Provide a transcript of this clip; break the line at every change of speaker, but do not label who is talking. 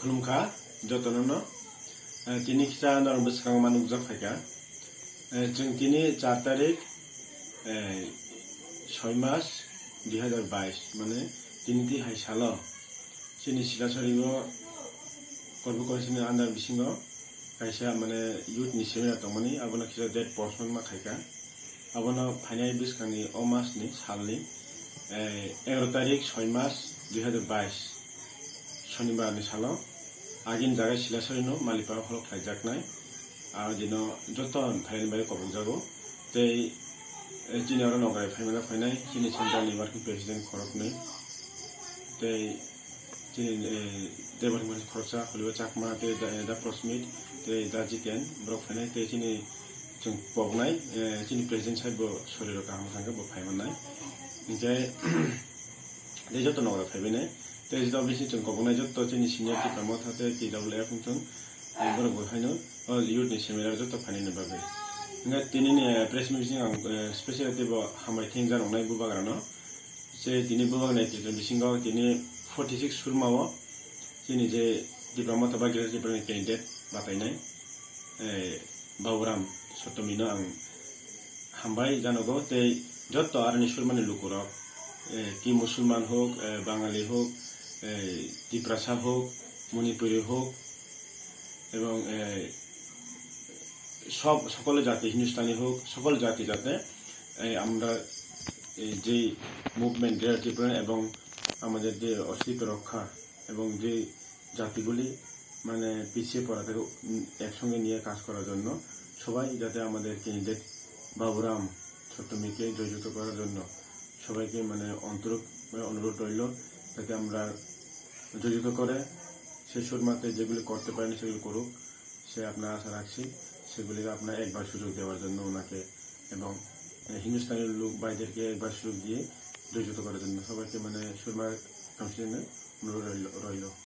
खुलुमखा जतननो तिनि खिसा नरम बसखां मानुक जाफायगा जों दिनै 4 तारिख 6 मास 2022 माने दिनै हायसाल जोंनि सिलासरियाव कर्परेसन आन्दार बिसिङाव खायसा माने युथनि सेमिनार दंमोन आबोनो खिसा डेट पर्सन माखायगा आबोनो फाइनाल बिसखांनि अ मासनि सालनि 11 तारिख 6 मास 2022 शनिबारनि सालाव आगिन जागा सिलासरिनो मालिपा हल खायजाकनाय आरो दिनो जतन थायनि बाय कबुक जागो ते जिनियाव नगाय फाइमाना फाइनाय जिनि सेन्ट्रेलनि वार्किं प्रेसिडेन्ट खरकनै ते जिनि देबरनि खरसा हलिबा चाकमा ते दा प्रसमित ते दा जितेन ब्रक फाइनाय ते जिनि जों पगनाय जिनि प्रेसिडेन्ट साइबो सरिरो गाहाम थांगा बो फाइमानाय जे दे जतन नगरा फाइबायनाय ते जिदा बिसि जों कबनाय जत जिनि सिनियर टिपामो थाते TWF जों बर बहायनो युथनि सेमिनार जत फाइनायनि बागै nga tinini press meeting ang special tebo hamai thingjar ongnai bubagrano je dini bubagnai te bisingo dini 46 surmao jini je diploma taba graduate candidate batainai bauram sotomino ang hambai janogo te jotto arni surmani lukuro ki musulman hok bangali hok tiprasa hok manipuri hok এবং সব সকল জাতি হিন্দুস্তানি হোক সকল জাতি যাতে আমরা যে মুভমেন্ট গ্রেটিপ্রেন এবং আমাদের যে অস্তিত্ব রক্ষা এবং যে জাতিগুলি মানে পিছিয়ে পড়া থেকে একসঙ্গে নিয়ে কাজ করার জন্য সবাই যাতে আমাদের ক্যান্ডিডেট বাবুরাম ছোট্টমিকে জয়যুক্ত করার জন্য সবাইকে মানে অনুরোধ রইল যাতে আমরা জয়যুক্ত করে সেই সুরমাতে যেগুলি করতে পারেন সেগুলি করুক সে আপনার আশা রাখছি সেগুলিকে আপনার একবার সুযোগ দেওয়ার জন্য ওনাকে এবং হিন্দুস্তানি লোক ভাইদেরকে একবার সুযোগ দিয়ে জয়যুক্ত করার জন্য সবাইকে মানে সুরমার কাউন্সিলে অনুরোধ রইল